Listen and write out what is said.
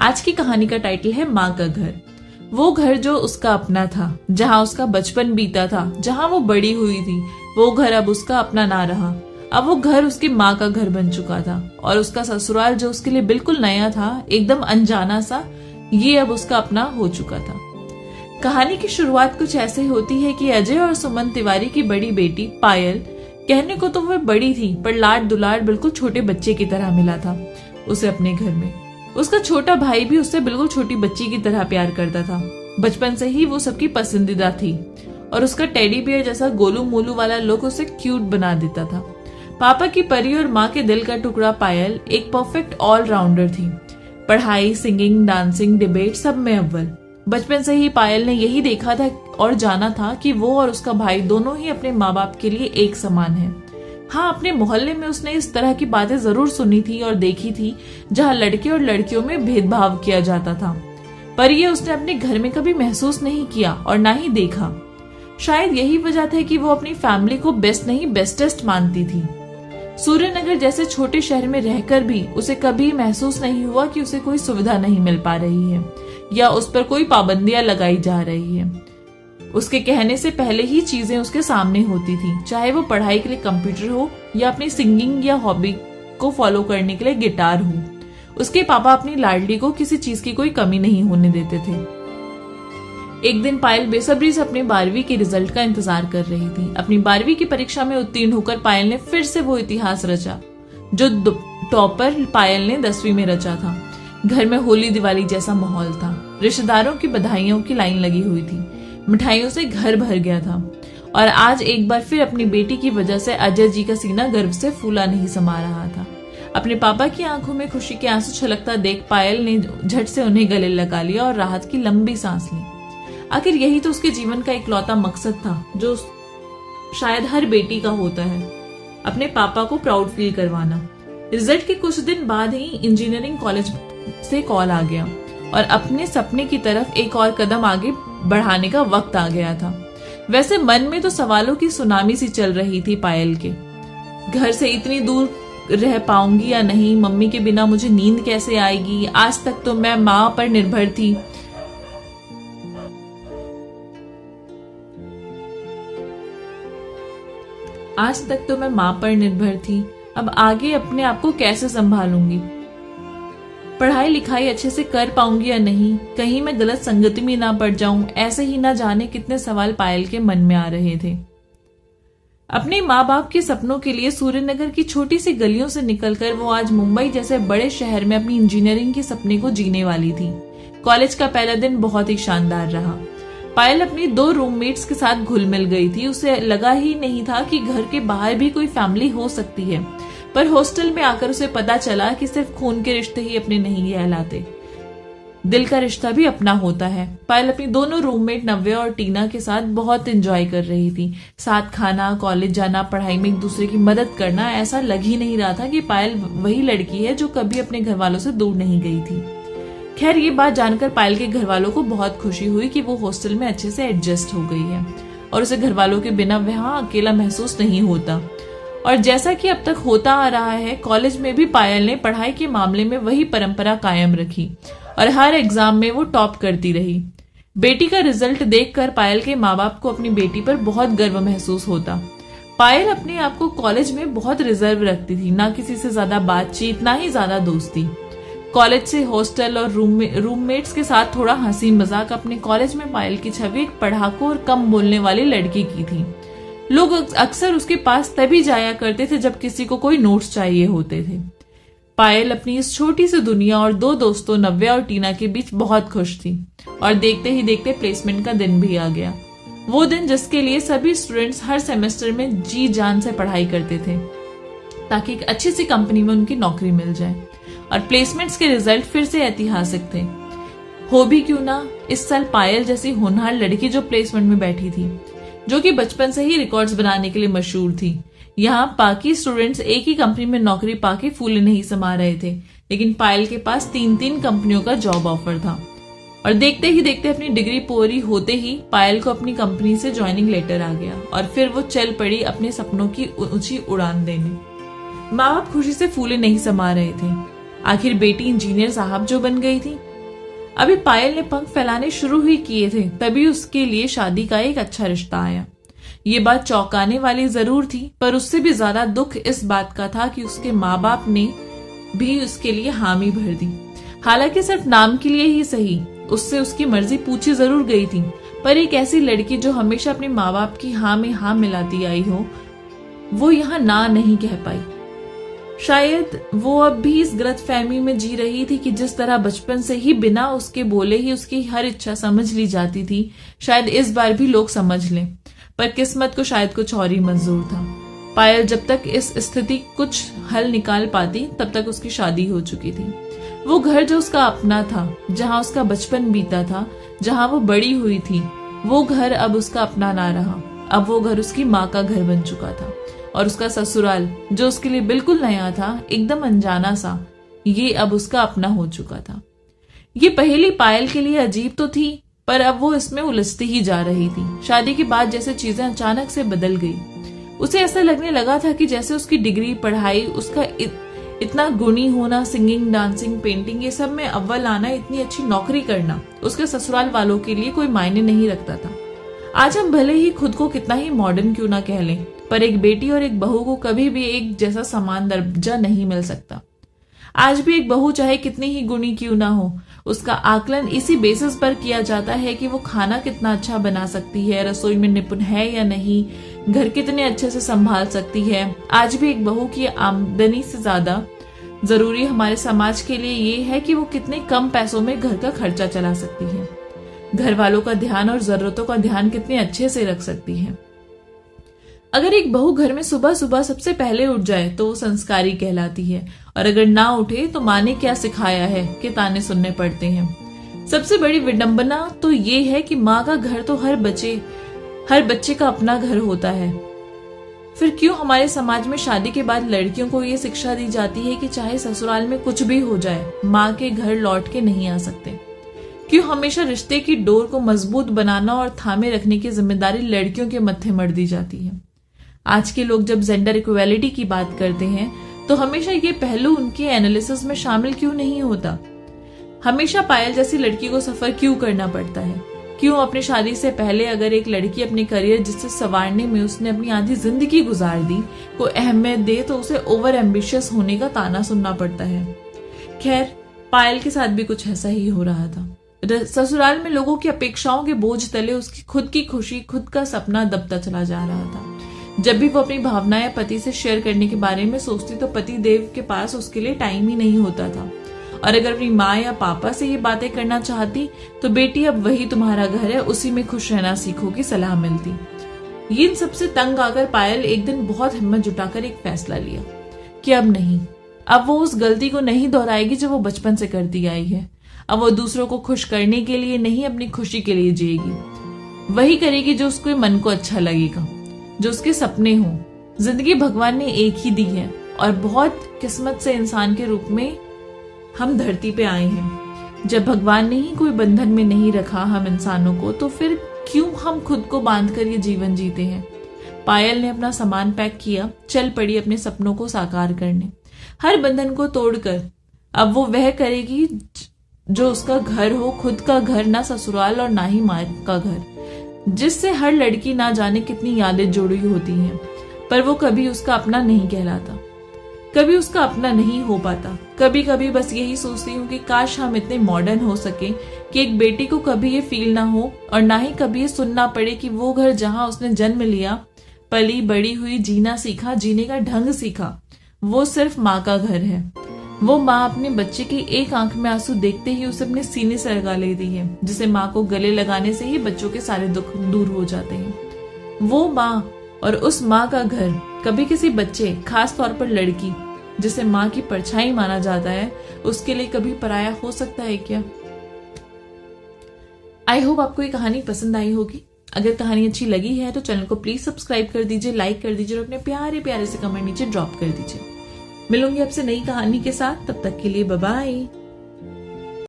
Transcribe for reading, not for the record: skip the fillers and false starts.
आज की कहानी का टाइटल है माँ का घर। वो घर जो उसका अपना था, जहाँ उसका बचपन बीता था, जहाँ वो बड़ी हुई थी, वो घर अब उसका अपना ना रहा। अब वो घर उसकी माँ का घर बन चुका था और उसका ससुराल जो उसके लिए बिल्कुल नया था, एकदम अनजाना सा, ये अब उसका अपना हो चुका था। कहानी की शुरुआत कुछ ऐसे होती है कि अजय और सुमन तिवारी की बड़ी बेटी पायल, कहने को तो वह बड़ी थी पर लाड दुलार बिल्कुल छोटे बच्चे की तरह मिला था उसे अपने घर में। उसका छोटा भाई भी उससे बिल्कुल छोटी बच्ची की तरह प्यार करता था। बचपन से ही वो सबकी पसंदीदा थी और उसका टेडी बियर जैसा गोलू मोलू वाला लुक उसे क्यूट बना देता था। पापा की परी और माँ के दिल का टुकड़ा पायल एक परफेक्ट ऑलराउंडर थी। पढ़ाई, सिंगिंग, डांसिंग, डिबेट सब में अव्वल। बचपन से ही पायल ने यही देखा था और जाना था कि वो और उसका भाई दोनों ही अपने माँ बाप के लिए एक समान है। हाँ, अपने मोहल्ले में उसने इस तरह की बातें जरूर सुनी थी और देखी थी जहाँ लड़के और लड़कियों में भेदभाव किया जाता था, पर ये उसने अपने घर में कभी महसूस नहीं किया और ना ही देखा। शायद यही वजह था कि वो अपनी फैमिली को बेस्ट नहीं बेस्टेस्ट मानती थी। सूर्यनगर जैसे छोटे शहर में रहकर भी उसे कभी महसूस नहीं हुआ कि उसे कोई सुविधा नहीं मिल पा रही है या उस पर कोई पाबंदियां लगाई जा रही है। उसके कहने से पहले ही चीजें उसके सामने होती थी, चाहे वो पढ़ाई के लिए कंप्यूटर हो या अपनी सिंगिंग या हॉबी को फॉलो करने के लिए गिटार हो। उसके पापा अपनी लाडली को किसी चीज की कोई कमी नहीं होने देते थे। एक दिन पायल बेसब्री से अपने 12वीं के रिजल्ट का इंतजार कर रही थी। अपनी 12वीं की परीक्षा में उत्तीर्ण होकर पायल ने फिर से वो इतिहास रचा जो टॉपर पायल ने 10वीं में रचा था। घर में होली दिवाली जैसा माहौल था। रिश्तेदारों की बधाइयों की लाइन लगी हुई थी। मिठाइयों से घर भर गया था और आज एक बार फिर अपनी बेटी की वजह से अजय जी का सीना गर्व से फूला नहीं समा रहा था। अपने पापा की आंखों में खुशी के आंसू छलकता देख पायल ने झट से उन्हें गले लगा लिया और राहत की लंबी सांस ली। आखिर यही तो उसके जीवन का इकलौता मकसद था जो शायद हर बेटी का होता है, अपने पापा को प्राउड फील करवाना। रिजल्ट के कुछ दिन बाद ही इंजीनियरिंग कॉलेज से कॉल आ गया और अपने सपने की तरफ एक और कदम आगे बढ़ाने का वक्त आ गया था। वैसे मन में तो सवालों की सुनामी सी चल रही थी पायल के। घर से इतनी दूर रह पाऊंगी या नहीं, मम्मी के बिना मुझे नींद कैसे आएगी, आज तक तो मैं माँ पर निर्भर थी। आज तक तो मैं माँ पर निर्भर थी, अब आगे अपने आप को कैसे संभालूंगी, पढ़ाई लिखाई अच्छे से कर पाऊंगी या नहीं, कहीं मैं गलत संगति में ना पड़ जाऊं, ऐसे ही ना जाने कितने सवाल पायल के मन में आ रहे थे। अपने माँ बाप के सपनों के लिए सूर्यनगर की छोटी सी गलियों से निकलकर वो आज मुंबई जैसे बड़े शहर में अपनी इंजीनियरिंग के सपने को जीने वाली थी। कॉलेज का पहला दिन बहुत ही शानदार रहा। पायल अपनी 2 रूममेट्स के साथ घुल मिल गई थी। उसे लगा ही नहीं था कि घर के बाहर भी कोई फैमिली हो सकती है, पर हॉस्टल में आकर उसे पता चला कि सिर्फ खून के रिश्ते ही अपने नहीं कहलाते, दिल का रिश्ता भी अपना होता है। पायल अपनी दोनों रूममेट नव्या और टीना के साथ बहुत एंजॉय कर रही थी। साथ खाना, कॉलेज जाना, पढ़ाई में एक दूसरे की मदद करना, ऐसा लग ही नहीं रहा था कि पायल वही लड़की है जो कभी अपने घर वालों से दूर नहीं गई थी। खैर, ये बात जानकर पायल के घर वालों को बहुत खुशी हुई कि वो हॉस्टल में अच्छे से एडजस्ट हो गई है और उसे घर वालों के बिना वहां अकेला महसूस नहीं होता। और जैसा कि अब तक होता आ रहा है, कॉलेज में भी पायल ने पढ़ाई के मामले में वही परंपरा कायम रखी और हर एग्जाम में वो टॉप करती रही। बेटी का रिजल्ट देखकर पायल के माँ बाप को अपनी बेटी पर बहुत गर्व महसूस होता। पायल अपने आप को कॉलेज में बहुत रिजर्व रखती थी, ना किसी से ज्यादा बातचीत, ना ही ज्यादा दोस्ती। कॉलेज से हॉस्टल और रूममेट्स के साथ थोड़ा हंसी मजाक। अपने कॉलेज में पायल की छवि एक पढ़ाकू और कम बोलने वाली लड़की की थी। लोग अक्सर उसके पास तभी जाया करते थे जब किसी को कोई नोट्स चाहिए होते थे। पायल अपनी इस छोटी सी दुनिया और 2 दोस्तों नव्या और टीना के बीच बहुत खुश थी और देखते ही देखते प्लेसमेंट का दिन भी आ गया। वो दिन जिसके लिए सभी स्टूडेंट्स हर सेमेस्टर में जी जान से पढ़ाई करते थे ताकि एक अच्छी सी कंपनी में उनकी नौकरी मिल जाए। और प्लेसमेंट्स के रिजल्ट फिर से ऐतिहासिक थे। हो भी क्यों ना, इस साल पायल जैसी होनहार लड़की जो प्लेसमेंट में बैठी थी, जो कि बचपन से ही रिकॉर्ड्स बनाने के लिए मशहूर थी। यहाँ बाकी स्टूडेंट्स एक ही कंपनी में नौकरी पाके फूले नहीं समा रहे थे, लेकिन पायल के पास 3 कंपनियों का जॉब ऑफर था। और देखते ही देखते अपनी डिग्री पूरी होते ही पायल को अपनी कंपनी से ज्वाइनिंग लेटर आ गया और फिर वो चल पड़ी अपने सपनों की ऊंची उड़ान देने। माँ बाप खुशी से फूले नहीं समा रहे थे। आखिर बेटी इंजीनियर साहब जो बन गई थी। अभी पायल ने पंख फैलाने शुरू ही किए थे, तभी उसके लिए शादी का एक अच्छा रिश्ता आया। ये बात चौंकाने वाली जरूर थी, पर उससे भी ज्यादा दुख इस बात का था कि उसके माँ बाप ने भी उसके लिए हामी भर दी। हालांकि सिर्फ नाम के लिए ही सही, उससे उसकी मर्जी पूछी जरूर गई थी, पर एक ऐसी लड़की जो हमेशा अपने माँ बाप की हाँ में हाँ मिलाती आई हो, वो यहाँ ना नहीं कह पाई। शायद वो अब भी इस गलतफहमी में जी रही थी कि जिस तरह बचपन से ही बिना उसके बोले ही उसकी हर इच्छा समझ ली जाती थी, शायद इस बार भी लोग समझ लें। पर किस्मत को शायद कुछ और ही मंजूर था। पायल जब तक इस स्थिति कुछ हल निकाल पाती, तब तक उसकी शादी हो चुकी थी। वो घर जो उसका अपना था, जहाँ उसका बचपन बीता था, जहाँ वो बड़ी हुई थी, वो घर अब उसका अपना ना रहा। अब वो घर उसकी माँ का घर बन चुका था, और उसका ससुराल जो उसके लिए बिल्कुल नया था, एकदम अनजाना सा, ये अब उसका अपना हो चुका था। ये पहेली पायल के लिए अजीब तो थी, पर अब वो इसमें उलझती ही जा रही थी। शादी के बाद जैसे चीजें अचानक से बदल गई, उसे ऐसा लगने लगा था कि जैसे उसकी डिग्री, पढ़ाई, उसका इतना गुणी होना, सिंगिंग, डांसिंग, पेंटिंग, ये सब में अव्वल आना, इतनी अच्छी नौकरी करना, उसके ससुराल वालों के लिए कोई मायने नहीं रखता था। आज हम भले ही खुद को कितना ही मॉडर्न क्यों ना कह लें, पर एक बेटी और एक बहू को कभी भी एक जैसा समान दर्जा नहीं मिल सकता। आज भी एक बहू चाहे कितनी ही गुणी क्यों ना हो, उसका आकलन इसी बेसिस पर किया जाता है कि वो खाना कितना अच्छा बना सकती है, रसोई में निपुण है या नहीं, घर कितने अच्छे से संभाल सकती है। आज भी एक बहू की आमदनी से ज्यादा जरूरी हमारे समाज के लिए ये है कि वो कितने कम पैसों में घर का खर्चा चला सकती है, घर वालों का ध्यान और जरूरतों का ध्यान कितने अच्छे से रख सकती है। अगर एक बहू घर में सुबह सुबह सबसे पहले उठ जाए तो वो संस्कारी कहलाती है, और अगर ना उठे तो माँ ने क्या सिखाया है कि ताने सुनने पड़ते हैं। सबसे बड़ी विडंबना तो ये है कि माँ का घर तो हर बच्चे का अपना घर होता है। फिर क्यों हमारे समाज में शादी के बाद लड़कियों को ये शिक्षा दी जाती है कि चाहे ससुराल में कुछ भी हो जाए, माँ के घर लौट के नहीं आ सकते? क्यों हमेशा रिश्ते की डोर को मजबूत बनाना और थामे रखने की जिम्मेदारी लड़कियों के मत्थे मढ़ दी जाती है? आज के लोग जब जेंडर इक्वालिटी की बात करते हैं तो हमेशा ये पहलू उनके एनालिसिस में शामिल क्यों नहीं होता? हमेशा पायल जैसी लड़की को सफर क्यों करना पड़ता है? क्यों अपनी शादी से पहले अगर एक लड़की अपने करियर जिससे संवारने में उसने अपनी आधी जिंदगी गुजार दी को अहमियत दे तो उसे ओवर एम्बिशियस होने का ताना सुनना पड़ता है? खैर, पायल के साथ भी कुछ ऐसा ही हो रहा था। ससुराल में लोगों की अपेक्षाओं के बोझ तले उसकी खुद की खुशी, खुद का सपना दबता चला जा रहा था। जब भी वो अपनी भावनाएं पति से शेयर करने के बारे में सोचती तो पति देव के पास उसके लिए टाइम ही नहीं होता था, और अगर अपनी माँ या पापा से ये बातें करना चाहती तो बेटी अब वही तुम्हारा घर है, उसी में खुश रहना सीखो की सलाह मिलती। इन सबसे तंग आकर पायल एक दिन बहुत हिम्मत जुटाकर एक फैसला लिया कि अब नहीं, अब वो उस गलती को नहीं दोहराएगी जो वो बचपन से करती आई है। अब वो दूसरों को खुश करने के लिए नहीं, अपनी खुशी के लिए जिएगी। वही करेगी जो उसके मन को अच्छा लगेगा, जो उसके सपने हो। जिंदगी भगवान ने एक ही दी है, और बहुत किस्मत से इंसान के रूप में हम धरती पे आए हैं। जब भगवान ने ही कोई बंधन में नहीं रखा हम इंसानों को, तो फिर क्यों हम खुद को बांधकर ये जीवन जीते हैं? पायल ने अपना सामान पैक किया, चल पड़ी अपने सपनों को साकार करने। हर बंधन को तोड़कर अब वो वह करेगी जो उसका घर हो, खुद का घर, ना ससुराल और ना ही माँ का घर, जिससे हर लड़की ना जाने कितनी यादें जुड़ी होती हैं, पर वो कभी उसका अपना नहीं कहलाता, कभी उसका अपना नहीं हो पाता। कभी कभी बस यही सोचती हूँ कि काश हम इतने मॉडर्न हो सके कि एक बेटी को कभी ये फील ना हो और ना ही कभी ये सुनना पड़े कि वो घर जहाँ उसने जन्म लिया, पली बड़ी हुई, जीना सीखा, जीने का ढंग सीखा, वो सिर्फ माँ का घर है। वो माँ अपने बच्चे की एक आंख में आंसू देखते ही उसे अपने सीने से लगा लेती है, जिसे माँ को गले लगाने से ही बच्चों के सारे दुख दूर हो जाते हैं। वो माँ और उस माँ का घर कभी किसी बच्चे, खास तौर पर लड़की जिसे माँ की परछाई माना जाता है, उसके लिए कभी पराया हो सकता है क्या? आई होप आपको ये कहानी पसंद आई होगी। अगर कहानी अच्छी लगी है तो चैनल को प्लीज सब्सक्राइब कर दीजिए, लाइक कर दीजिए और अपने प्यारे प्यारे से कमेंट नीचे ड्रॉप कर दीजिए। मिलूंगी आपसे नई कहानी के साथ, तब तक के लिए बाय बाय।